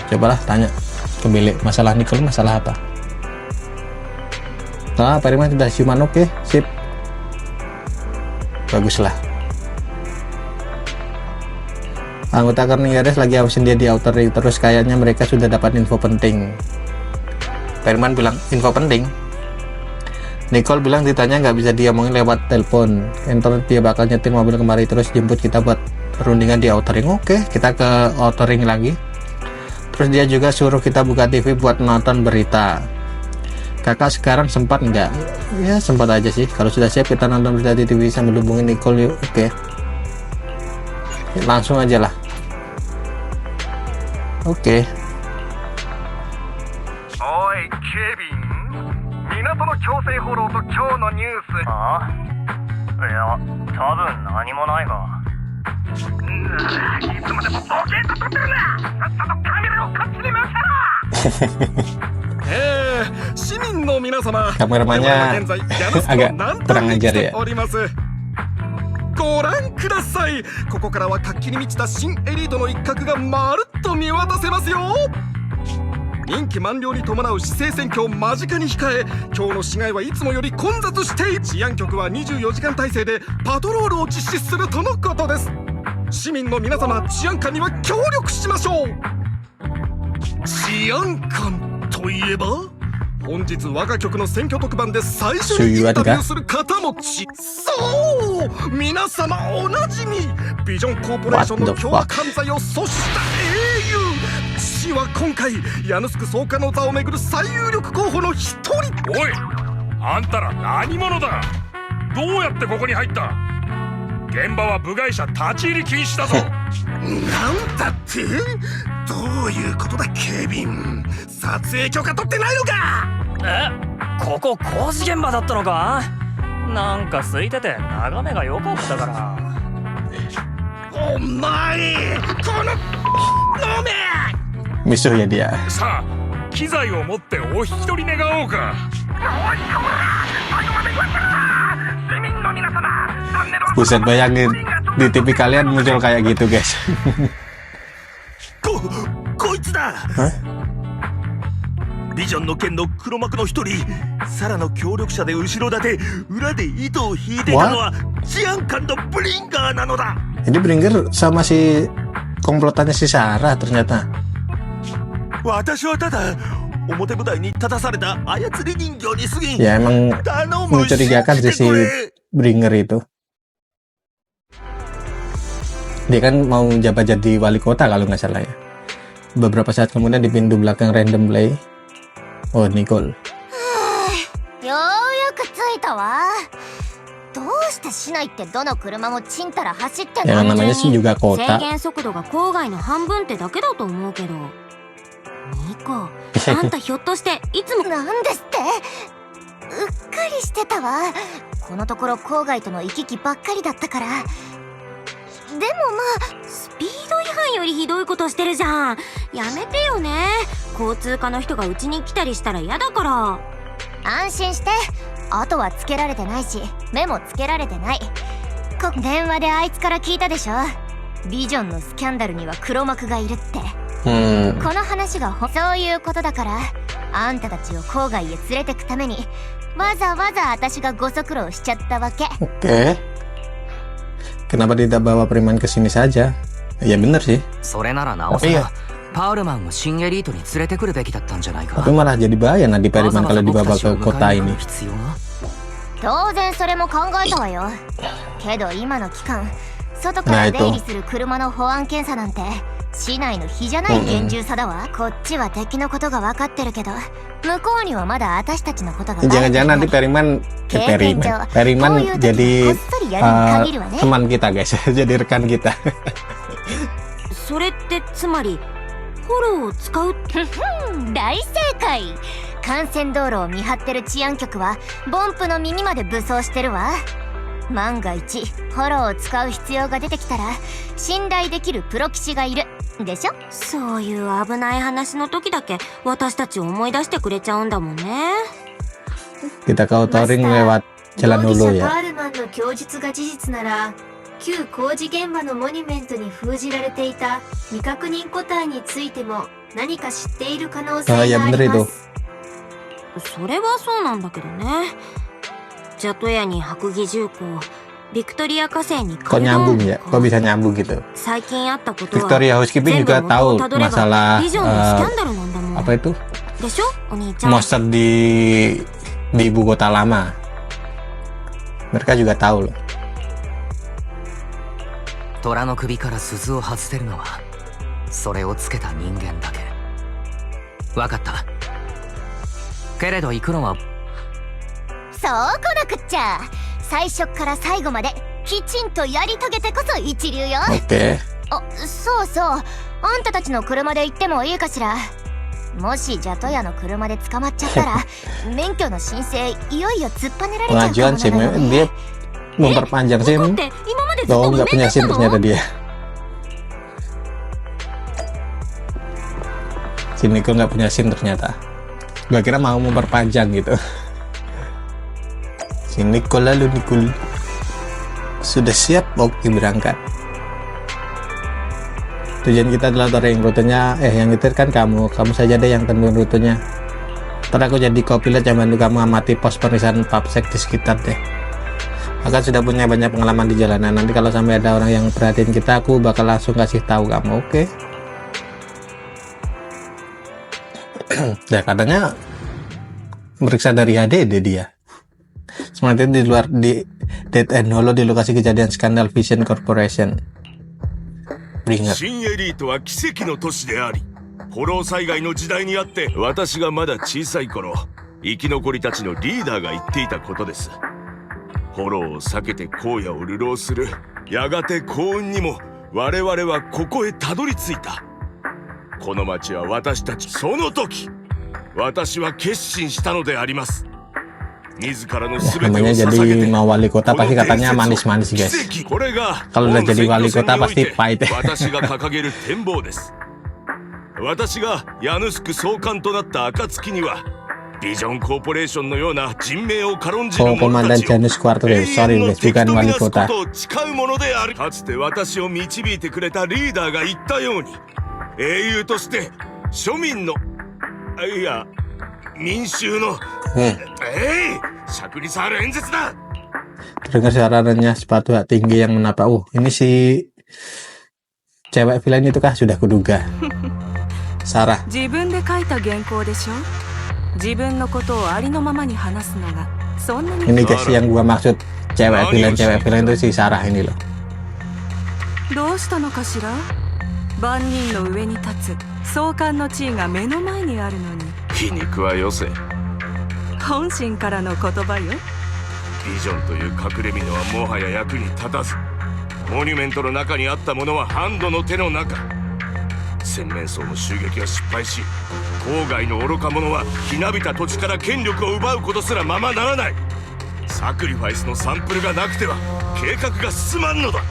Cobalah tanya ke Billy, masalah Nicole masalah apa? Nah, Pak Riman sudah siuman, oke, sip. Baguslah. Anggota Cornelius lagi awasin dia di outer ring, terus kayaknya mereka sudah dapat info penting. Pak Riman bilang, info penting? Nicole bilang ditanya nggak bisa diomongin lewat telepon. Ntar dia bakal nyetir mobil kemari terus jemput kita buat perundingan di outer ring. Oke, kita ke outer ring lagi. Terus dia juga suruh kita buka TV buat nonton berita. Kakak sekarang sempat nggak? Ya sempat aja sih. Kalau sudah siap kita nonton berita di TV sambil hubungin Nicole yuk. Oke. Langsung aja lah. Oke. Oi, Kevin. 港の強制フォローと今日のニュース。ああ、いや、多分何もないが。いつまでもボケーと撮ってるな。さっさとカメラをこっちに回せろ。市民の皆様、 Kameramennya agak kurang ajar ya. ご覧ください。ここからは活気に満ちた新エリートの一角がまるっと見渡せますよ。任期満了に伴う市政選挙を間近に控え、今日の市街はいつもより混雑している。治安局は24時間体制でパトロールを実施するとのことです。市民の皆様、治安官には協力しましょう。治安官といえば、本日我が局の選挙特番で最初にインタビューする方もそう皆様おなじみビジョンコーポレーションの凶悪犯罪を阻止した英雄。市は今回ヤヌスク創価の座をめぐる最有力候補の一人。おい、あんたら何者だ。どうやってここに入った。現場は部外者立ち入り禁止だぞ。なんだって。どういうことだケビン。撮影許可取ってないのか。ここ工事現場だったのか。なんか空いてて眺めが良かったから。お前この飲め。Misuh ya dia. さあ機材を持ってお引き取り願おうか。おいこら最後まで言わせろ。市民の皆様、チャンネルを Buset, bayangin di TV kalian muncul kayak gitu guys. こいつだ。ビジョンの件の黒幕の一人、サラの協力者で後ろ盾、裏で糸を引いていたのは治安官のブリンガーなのだ。Ini Bringer sama si komplotannya si Sarah ternyata. 私はただ表舞台に立たされた操り人形に過ぎん。 Ya emang mencurigakan sih si Bringer itu. Dia kan mau jabat jadi wali kota kalau nggak salah ya. Beberapa saat kemudian di pintu belakang random play. Oh, Nicole. ようやく着いたわ。どうして市内ってどの車もちんたら走ってんの。 Yang namanya sih juga 制 kota. 限速度が郊外の半分ってだけだと思うけど。ニコ、あんたひょっとしていつもなんですって。うっかりしてたわ。このところ郊外との行き来ばっかりだったから。でもまあスピード違反よりひどいことしてるじゃん。やめてよね。交通課の人がうちに来たりしたら嫌だから。安心して。後はつけられてないし目もつけられてない。電話であいつから聞いたでしょ。ビジョンのスキャンダルには黒幕がいるって。この話がそういうことだから、あんたたちを郊外へ連れてくためにわざわざ私がご足労しちゃったわけ。 Oke. Kenapa tidak bawa Preman ke sini saja? Ya bener sih. それならなおさらパウルマンを新エリートに連れてくるべきだったんじゃないか。 Tapi malah jadi bahaya nanti Preman kalau dibawa ke kota ini. 当然それも考えたわよ。けど今の期間、外から出入りする車の保安検査なんて市内の比じゃない厳重さだわ。こっちは敵のことが分かってるけど、向こうにはまだ私たちのことが。 Jangan-jangan nanti Periman jadi teman kita guys. Jadi rekan kita. それってつまりフォローを使う。大正解。幹線道路を見張ってる治安局はボンプの耳まで武装してるわ。万が一フォローを使う必要が出てきたら信頼できるプロ棋士がいるでしょ。そういう危ない話の時だけ私たちを思い出してくれちゃうんだもんね。 Kita ke outer ring lewat jalan dulu ya. パールマンの供述が事実なら、旧工事現場のモニュメントに封じられていた未確認個体についても何か知っている可能性 Oh が iya あ bener りま itu. す。それはそうなんだけどね。ジャトヤに白蟻重工、ビクトリア火星に Kok nyambung ya? Kok bisa nyambung gitu? 最近あったことは Victoria Housekeeping 全部 juga 元 tahu をたどれば masalah ビジョンのスキャンダルなんだもん。 apa itu でしょお兄ちゃん。 monster di ibu kota lama. Mereka juga tahu loh. 虎の首から鈴を外せるのはそれをつけた人間だけ。わかった。けれど行くのはそうこなくっちゃ。最初から最後まできちんとやり遂げてこそ一流よ。 Oke. あ、そうそう。あんたたちの車で行ってもいいかしら。もしジャトヤの車で捕まっちゃったら免許の申請いよいよ突っぱねられちゃうか Pengajuan も SIM なのに。 dia memperpanjang だ SIM. って今までずっ Oh と無 nggak 免 punya だった SIM の。 ternyata dia. Si Nicole nggak punya SIM ternyata. Gua kira mau memperpanjang gitu. Si Nicole lalu Nicole sudah siap, oke berangkat. Tujuan kita adalah touring, rutenya yang nyetir kan kamu saja deh yang tentuin rutenya. Ntar aku jadi co-pilot yang bantu kamu amati pos pemeriksaan papsek di sekitar deh. Akan sudah punya banyak pengalaman di jalanan. Nanti kalau sampai ada orang yang perhatiin kita, aku bakal langsung kasih tahu kamu, oke? Nah, katanya meriksa dari HDD dia. Sementara di luar di Dead End Hollow di lokasi kejadian skandal Vision Corporation. Bringer. 新エリートは奇跡の都市であり、ホロー災害の時代にあって私がまだ小さい頃、生き残りたちのリーダーが言っていたことです。ホローを避けて荒野を流浪する、やがて幸運にも我々はここへたどり着いた。この町は私たち、その時私は決心したのであります。自らの全てを Namanya 捧げ jadi て mau wali kota この pasti 伝 katanya 説を manis-manis 奇 guys. 跡、これが Kalau udah jadi wali kota 本選 pasti 挙戦において pahit. 私が掲げる展望です。私がヤヌスク総監となった暁にはビジョンコーポレーションのような人命を軽んじる Oh 者た komandan ちを Janus Quarto 永 guys, sorry 遠の guys, 敵 bukan とみ wali なすこ kota. とを誓うものである。かつて私を導いてくれたリーダーが言ったように、英雄として庶民の、いや民衆の、尺に触る演説だ。 Dengar suaranya sepatu hak tinggi yang menapa. Ini si cewek villain itu kah? Sudah kuduga. Sarah. 自分で書いた原稿でしょ。自分のことをありのままに話すのがそんなに。 Ini guys yang gua maksud cewek villain itu si Sarah ini loh. どうしたのかしら。万人の上に立つ総監の地位が目の前にあるのに。皮肉はよせ。本心からの言葉よ。ビジョンという隠れ蓑はもはや役に立たず、モニュメントの中にあったものはハンドの手の中。洗面層の襲撃は失敗し、郊外の愚か者はひなびた土地から権力を奪うことすらままならない。サクリファイスのサンプルがなくては計画が進まんのだ。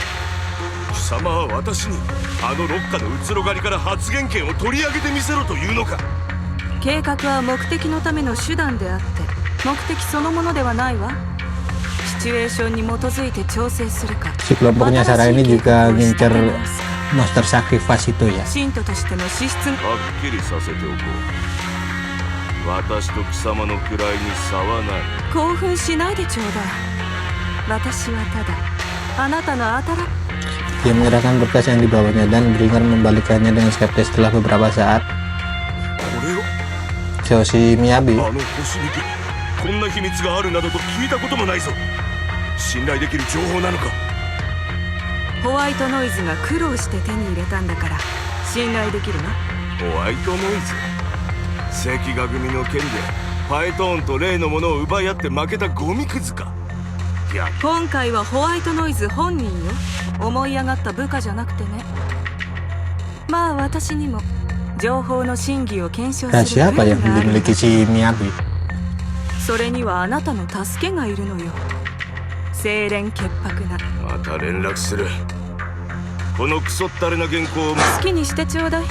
貴様は私にあの六下のうつろ狩りから発言権を取り上げてみせろというのか。計画は目的のための手段であって目的そのものではないわ。シチュエーションに基づいて調整するか。 Si kelompoknya Sarah ini juga ngincer monster sacrifice itu ya. 信徒としての資質。はっきりさせておこう。私と貴様の位に差はない。興奮しないでちょうだい。私はただあなたのDia menyerahkan berkas yang dibawanya dan Bringer membalikkannya dengan skeptis. Setelah beberapa saat, これを Joshi Miyabi あの星にこんな秘密があるなどと聞いたこともないぞ。信頼できる情報なのか。ホワイトノイズが苦労して手に入れたんだから信頼できるわ。ホワイトノイズ、赤河組の件でパイトーンと例のものを奪い合って負けたゴミくずか。いや、今回はホワイトノイズ本人よ。思い上がった部下じゃなくてね。まあ私にも情報の真偽を検証 Nah, する siapa 権 yang 利がある。 dimiliki si Miyabi? それにはあなたの助けがいるのよ。清廉潔白な。また連絡する。このクソったれな原稿を好きにしてちょうだい。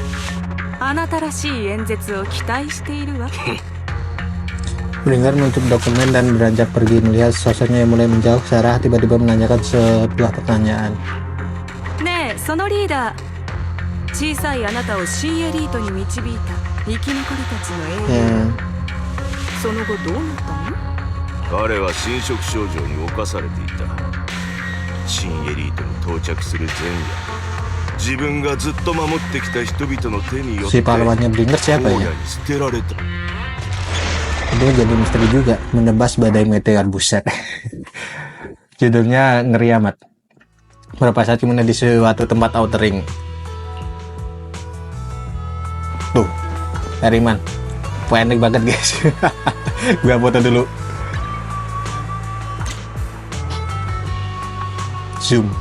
あなたらしい演説を期待しているわ。 Bringer menutup dokumen dan beranjak pergi. Melihat sosoknya yang mulai menjauh, Sarah tiba-tiba menanyakan sebuah pertanyaan. ねえそのリーダー、小さいあなたを新エリートに導いた生き残りたちの英雄、その後どうなったの？彼は侵食症状に侵されていた。新エリートに到着する前夜、自分がずっと守ってきた人々の手によって Si pahlawannya Bringer siapa 荒 ya? 野に捨てられた。 Dia jadi misteri juga, menebas badai meteor, buset. Judulnya ngeri amat. Berapa saat kemudian di suatu tempat outer ring. Tuh, Periman. Pendek banget guys. Gua foto dulu. Zoom.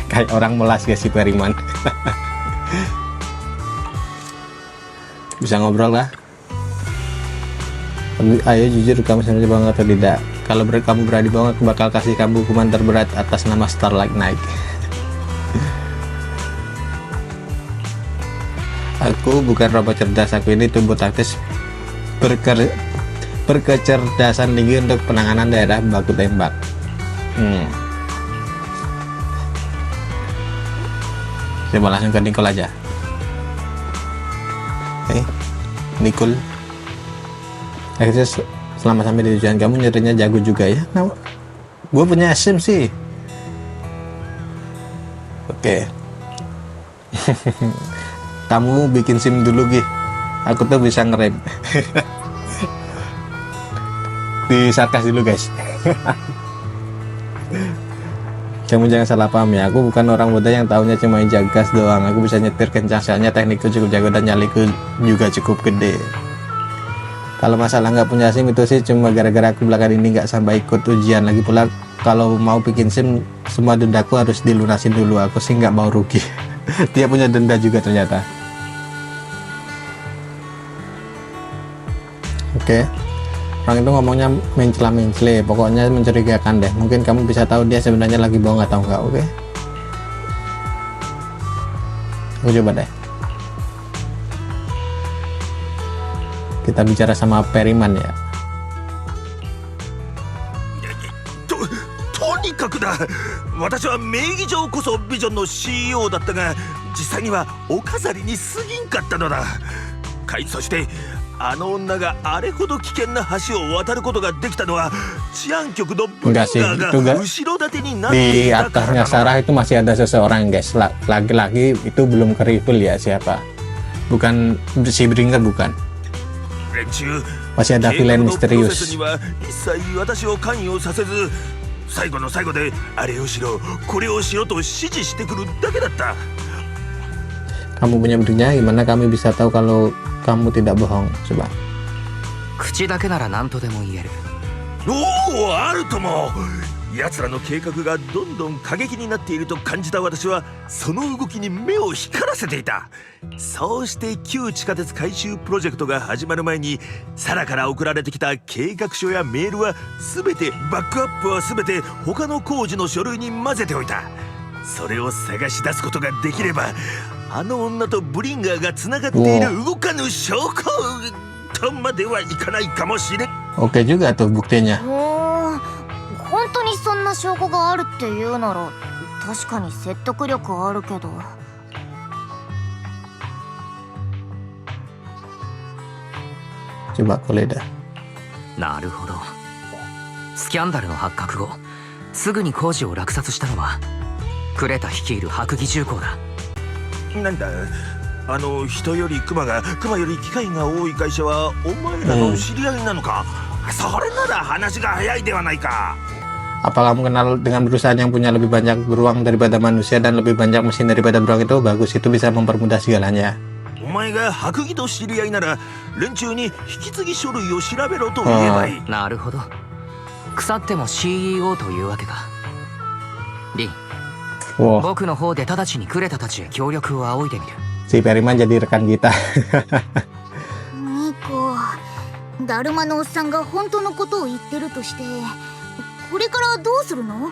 Kayak orang melas guys si Periman. Bisa ngobrol lah. Ayo jujur, kamu sebenarnya banget atau tidak? Kalau kamu berani banget, aku bakal kasih kamu hukuman terberat atas nama Starlight Knight. Aku bukan robot cerdas, aku ini tubuh taktis berkecerdasan tinggi untuk penanganan daerah baku tembak. Coba langsung ke Nicole aja. Nicole, akhirnya selama sampai di tujuan kamu nyerinya jago juga ya. Nah, gue punya SIM sih. Oke. Kamu bikin SIM dulu Gi. Aku tuh bisa ngerem. Di sarkas dulu guys. Kamu jangan salah paham ya, aku bukan orang muda yang tahunya cuma injak gas doang. Aku bisa nyetir kencang, soalnya teknikku cukup jago dan nyaliku juga cukup gede. Kalau masalah nggak punya SIM itu sih cuma gara-gara aku belakangan ini nggak sampai ikut ujian. Lagi pula kalau mau bikin SIM semua dendaku harus dilunasin dulu. Aku sih nggak mau rugi. Dia punya denda juga ternyata. Oke. Orang itu ngomongnya mencela-mencela, pokoknya mencurigakan deh. Mungkin kamu bisa tahu dia sebenarnya lagi bohong atau enggak, oke? Aku coba deh. Kita bicara sama Periman ya. とにかくだ。私は名義上こそビジョンの CEO だったが、実際にはお飾りに過ぎんかったのだ。そしてあの女があれほど危険な橋を渡ることができたのは治安局のブリンガーが後ろ盾になってい Di たから atasnya Sarah itu masih ada seseorang guys. Lagi-lagi itu belum ke reveal ya siapa. Bukan si Bringer, bukan. Masih ada villain misterius. 最後の最後であれをしろこれをしろと指示してくるだけだった。 Kamu punya buktinya, gimana kami bisa tahu kalau kamu tidak bohong? Coba. 口だけなら何とでも言える。おお、あるとも。奴らの計画がどんどん過激になっていると感じた私はその動きに目を光らせていた。そうして旧地下鉄改修プロジェクトが始まる前にサラから送られてきた計画書やメールは全てバックアップは全て他の工事の書類に混ぜておいた。それを探し出すことができればあの女とブリンガーがつながっている動かぬ証拠とまではいかないかもしれん。 Oke juga tuh buktinya. 本当にそんな証拠があるっていうなら確かに説得力あるけど。Coba Koleda. なるほど。スキャンダルの発覚後すぐに工事を落札したのはクレタ率いる白蟻重工だ。なんだ、あの人よりクマより機械が多い会社はお前らの知り合いなのか、それなら話が早いではないか。 Apa kamu kenal dengan perusahaan yang punya lebih banyak beruang daripada manusia dan lebih banyak mesin daripada beruang itu? Bagus, itu bisa mempermudah segalanya. お前が白蟻と知り合いなら連中に引き継ぎ書類を調べろと言えばいい。なるほど。腐っても CEO というわけか。リン、 Wow, 僕の方で直ちにクレタたちへ協力を仰いでみる。 si Periman jadi rekan kita. ニコ、だるまのおっさんが本当のことを言ってるとして、これからどうするの？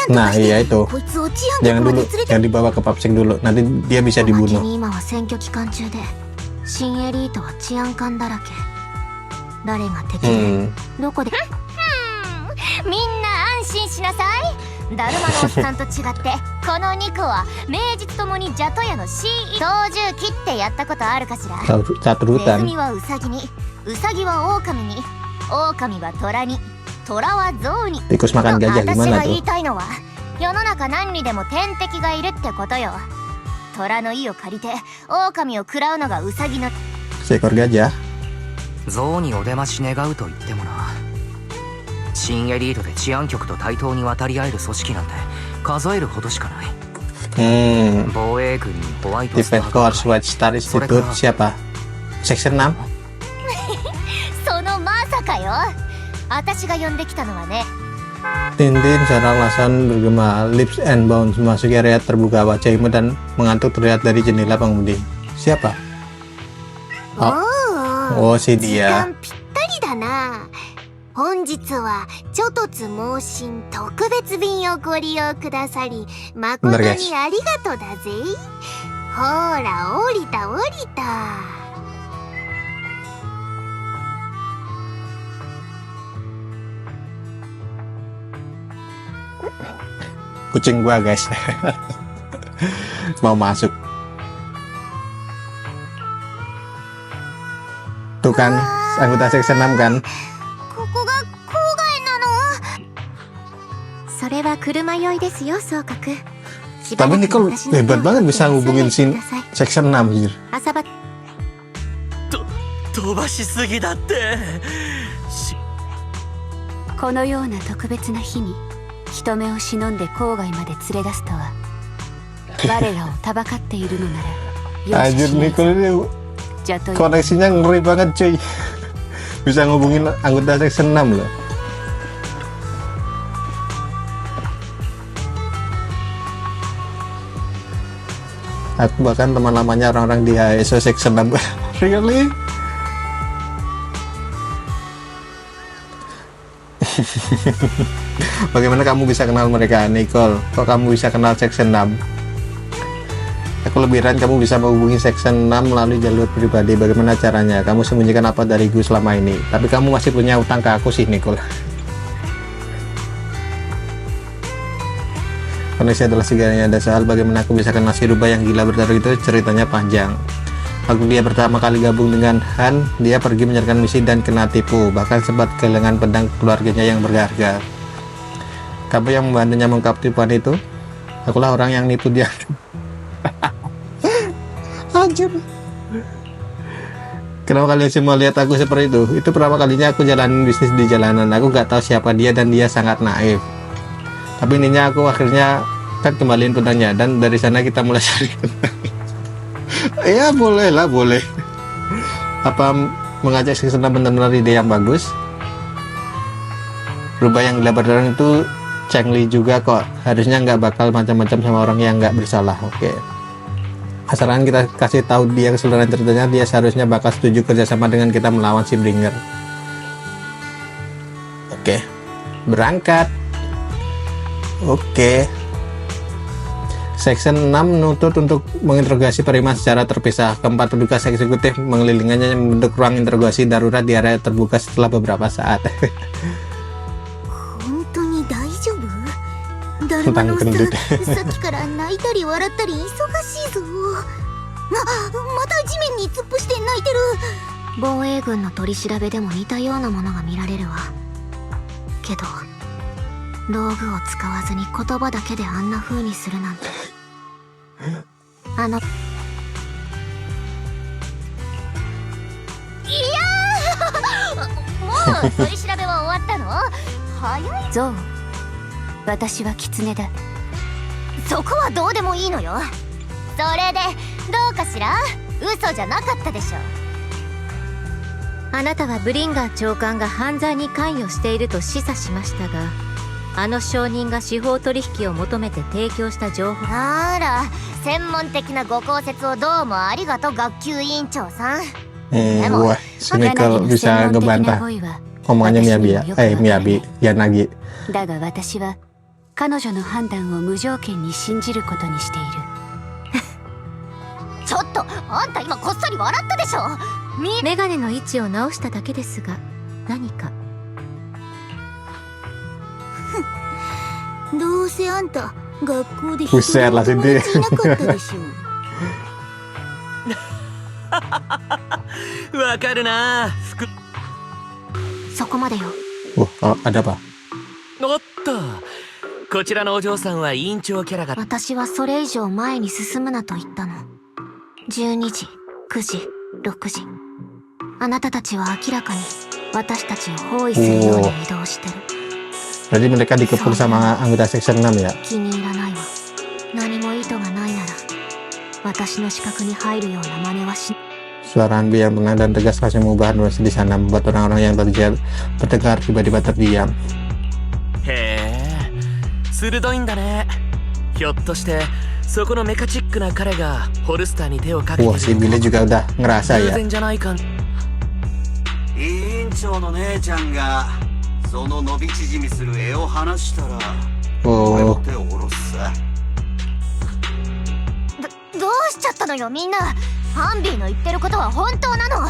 Nah iya itu, jangan dulu, jangan dibawa ke Papsek dulu, nanti dia bisa dibunuh. 今は選挙期間中で、新エリートは治安官だらけ。誰が敵で、どこで？みんな安心しなさい。だるまのおっさんと違ってこの2個は名実ともにジャトヤの CEO 操縦機ってやったことあるかしら。ネズ Catrutan. ミはウサギに、ウサギはオオカミに、オオカミはトラに、トラはゾウに。 Tikus makan gajah 私 gimana が言 tuh? いたいのは世の中何にでも天敵がいるってことよ。トラの意を借りてオオカミを食らうのがウサギの Seekor gajah. 象にお出まし願うと言ってもな、新エリートで治安局と対等に渡り合える組織なんて数えるほどしかない。 防衛軍にホワイトスタ Defense ーが Force White Star Institute siapa? Section 6? そのまさかよ。私が呼んできたのはね、 Tintin seorang lason bergema Lips and Bones memasuki area terbuka. Wajah imut dan mengantuk terlihat dari jendela pengemudi. Siapa? お Oh, si 時 dia. 間ぴったりだな。本日は猪突猛進特別便をご利用くださり誠にありがとうだぜ。ほら降りた降りた。 Kucing gua guys. Mau masuk. Tuh kan, anggota Section 6 kan. ここが郊外なの？それは車酔いですよ、総括。 Tapi Nicole hebat banget bisa ngubungin Section 6 anjir. 朝ば飛ばしすぎだって。このような特別な日に人目を忍んで郊外まで連れ出すとは我らをたばかっているのなら容赦 Anjir しない Nicole ini じゃとよ koneksinya ngeri banget cuy. Bisa ngubungin anggota Section 6 loh. Aku bahkan teman lamanya orang-orang di HSO Section 6. Really? Bagaimana kamu bisa kenal mereka, Nicole? Kok kamu bisa kenal Section 6? Aku lebih heran kamu bisa menghubungi Section 6 melalui jalur pribadi. Bagaimana caranya? Kamu sembunyikan apa dariku selama ini? Tapi kamu masih punya utang ke aku sih, Nicole. Koneksi adalah segalanya. Ada soal bagaimana aku bisa kenal si rubah yang gila bertaruh itu, ceritanya panjang. Waktu dia pertama kali gabung dengan Han, dia pergi menyerahkan misi dan kena tipu, bahkan sempat kehilangan pedang keluarganya yang berharga. Kamu yang membantunya mengungkap tipuan itu? Akulah orang yang nipu dia. Anjir. Kenapa kalian semua lihat aku seperti itu? Itu pertama kalinya aku jalanin bisnis di jalanan. Aku gak tahu siapa dia dan dia sangat naif. Tapi intinya aku akhirnya kan kembaliin pedangnya dan dari sana kita mulai cari. Ya boleh lah, boleh. Apa mengajak Section 6 benar-benar ide yang bagus? Rubah yang gila berdarah itu Cheng Li juga kok. Harusnya nggak bakal macam-macam sama orang yang nggak bersalah. Oke. Asalkan kita kasih tahu dia keseluruhan ceritanya, dia seharusnya bakal setuju kerjasama dengan kita melawan si Bringer. Oke. Berangkat. Oke. Section 6 menuntut untuk menginterogasi Periman secara terpisah. Keempat petugas eksekutif mengelilinginya yang membentuk ruang interogasi darurat di area terbuka setelah beberapa saat. 本当に大丈夫？だるまのおっさん、さっきから泣いたり笑ったり忙しいぞ。また地面に突っ伏して泣いてる。防衛軍の取り調べでも似たようなものが見られるわ。けど道具を使わずに言葉だけであんな風にするなんて。あのいやーもう取り調べは終わったの？早い。ゾウ、私はキツネだ。そこはどうでもいいのよ。それでどうかしら？嘘じゃなかったでしょ。あなたはブリンガー長官が犯罪に関与していると示唆しましたが、あの証人が司法取引を求めて提供した情報。あら、専門的なご考説をどうもありがとう、学級委員長さん。Wah, si Nicole bisa ngebantah omongannya Miyabi, Yanagi. だが私は彼女の判断を無条件に信じることにしている。ちょっと、あんた今こっそり笑ったでしょ。メガネの位置を直しただけですが、何か？どうせあんた学校で一 Buset 人も lah 友 Cindy. 達いなかったでしょ。わかるな。そこまでよ。 Ada apa? おっと、こちらのお嬢さんは委員長キャラが。私はそれ以上前に進むなと言ったの。12時、9時、6時。あなたたちは明らかに私たちを包囲するように移動してる。 Berarti mereka dikepung sama anggota Section 6 ya? 気に入らないわ。何も意図がないなら私の視覚に入るような真似はし。 Suara Hanbi yang tenang dan tegas langsung mengubah nuansa di sana, membuat orang-orang yang terdengar tiba-tiba terdiam. へえ、鋭いんだね。ひょっとしてそこのメカチックな彼がホルスターに手をかけて Wah, si Billy juga udah ngerasa 偶 ya. 然じゃないか。委員長の姉ちゃんがその伸び縮みする絵を離したら俺 Oh, も手を下ろすさ。どうしちゃったのよみんな。ハンビーの言ってることは本当なの。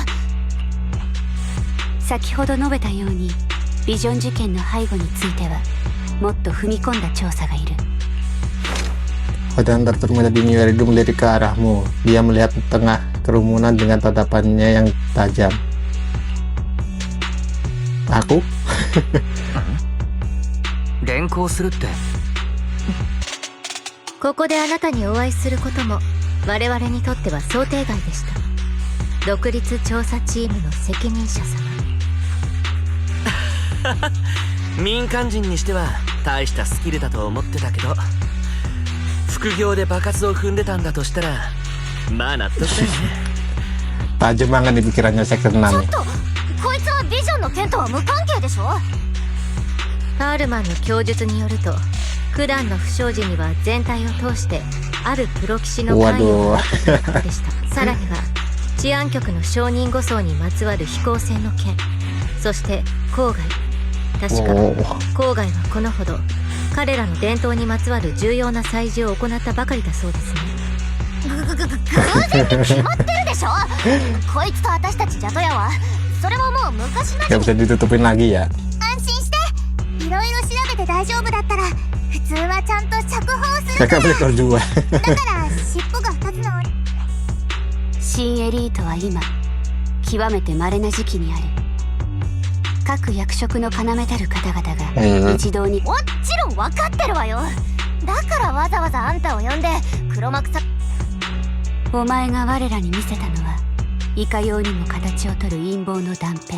先ほど述べたようにビジョン事件の背後についてはもっと踏み込んだ調査がいる。 Padahal tertutup di New Eridu melirik ke arahmu. Dia melihat tengah kerumunan dengan tatapannya yang tajam. Aku? 連行するって。ここであなたにお会いすることも我々にとっては想定外でした。独立調査チームの責任者様。民間人にしては大したスキルだと思ってたけど、副業で爆発を踏んでたんだとしたらまあ納得だよね。 Tajam banget di pikirannya Section 6. ちょっとこいつはビジョンの件とは無関係でしょ。パールマンの供述によると九段の不祥事には全体を通してあるプロ棋士の関与があったということでした。さらには治安局の証人護送にまつわる飛行船の件、そして郊外。確か郊外はこのほど彼らの伝統にまつわる重要な祭事を行ったばかりだそうですね。偶然って決まってるでしょ。こいつと私たちジャトヤはそれはもう昔の。 Gak bisa ditutupin lagi ya. 安心して、いろいろ調べて大丈夫だったら普通はちゃんと釈放する Saya から。 kan berdua. だから尻尾が2つの新エリートは今極めて稀な時期にある。各役職の要たる方々が一堂に。もちろん分かってるわよ。だからわざわざあんたを呼んで黒幕さ。お前が我らに見せたのはいかようにも形をとる陰謀の断片。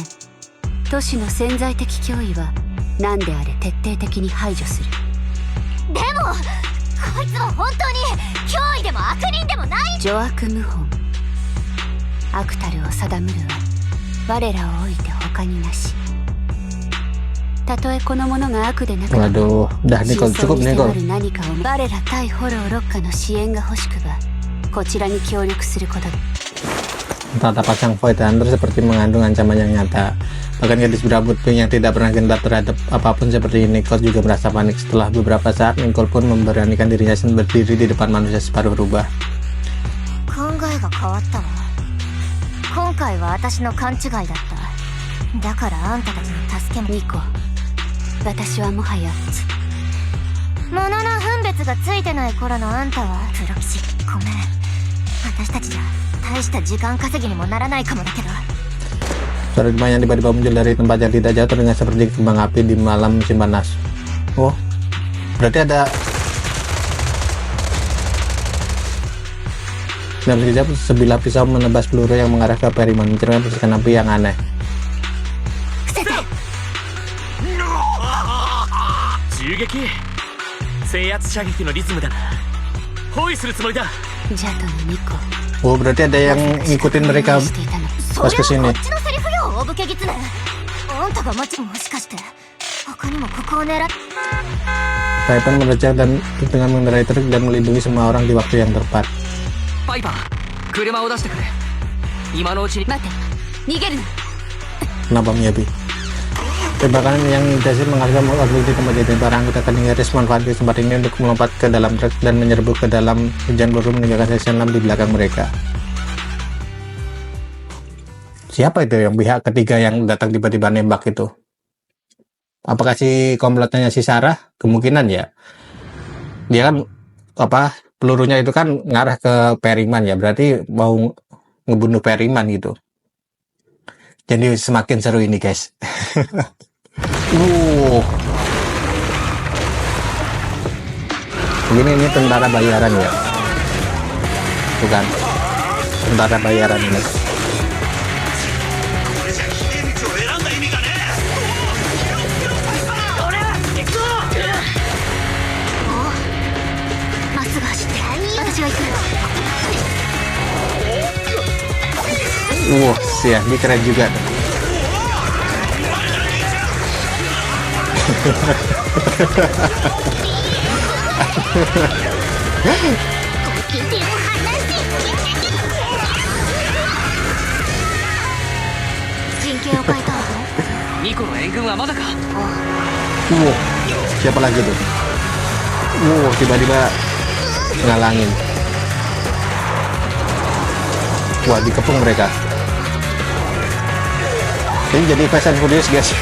都市の潜在的脅威は何であれ徹底的に排除する。でもこいつは本当に脅威でも悪人でもない。邪悪謀反、悪たるを定むるは我らを置いて他になし。たとえこのものが悪でなくても Waduh, udah Nicole, 真相 cukup に Nicole. 迫る何かを我ら対フォロー六課の支援が欲しくばこちらに協力することだ。 Tatapan sang Void Hunter seperti mengandung ancaman yang nyata. Bahkan gadis berambut pink yang tidak pernah gentar terhadap apapun seperti Nicole juga merasa panik. Setelah beberapa saat, Nicole pun memberanikan dirinya berdiri di depan manusia separuh rubah. 考えが変わったわ。今回は私の勘違いだった。だからあんたたちの助けも。ニコ、私はもはや物の分別がついてない頃のあんたはプロ棋士。ごめん、私たちじゃ大した時間稼ぎにもならないかもだけど。 Suara gemah yang tiba-tiba muncul dari tempat yang tidak jauh terdengar seperti kembang api di malam musim panas. Oh, berarti ada. Dalam sekejap, sebilah pisau menebas peluru yang mengarah ke Periman, mencerminkan percikan api yang aneh. 銃撃、制圧射撃のリズムだな。包囲するつもりだ。ジャトのニコ。 Oh, berarti ada yang ngikutin mereka pas kesini. こっちのセリフよ、おぶけギツネ。あんたが待ちもしかして他にもここを狙っ。 Piper menerjang dan dengan mengendarai truk dan melindungi semua orang di waktu yang tepat. パイパー、車を出してくれ。今のうちに。待って、逃げるな。 Kenapa Miyabi? Tembakan yang intensif menghasilkan waktu di tempat jadian. Para anggota Kalingaris memanfaatkan tempat ini untuk melompat ke dalam truk dan menyerbu ke dalam hujan peluru meninggalkan Section 6 di belakang mereka. Siapa itu yang pihak ketiga yang datang tiba-tiba nembak itu? Apakah si komplotnya si Sarah? Kemungkinan ya. Dia kan pelurunya itu kan ngarah ke Perryman ya, berarti mau ngebunuh Perryman gitu. Jadi semakin seru ini guys. Begini, ini tentara bayaran ya, bukan tentara bayaran ini. Siap, ini keren juga tuh. Siapa lagi tuh? Tiba-tiba ngalangin. Wah, dikepung mereka. Ini jadi Fast and Furious guys.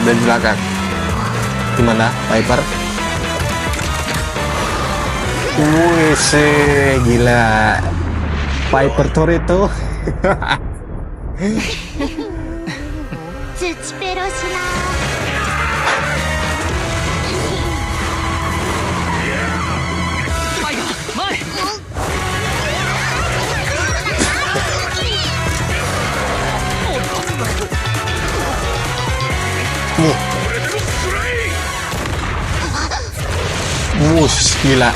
Ada di belakang. Gimana, Piper? Gila. Piper Toretto. Gila,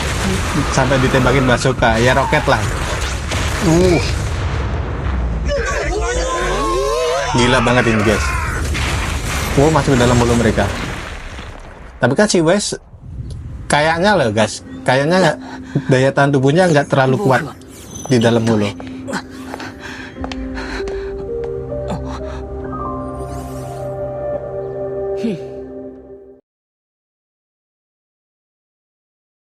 sampai ditembakin bazooka, ya roket lah. Gila banget ini guys. Masuk ke dalam mulut mereka. Tapi kan si Wes kayaknya loh guys, kayaknya daya tahan tubuhnya nggak terlalu kuat di dalam mulut.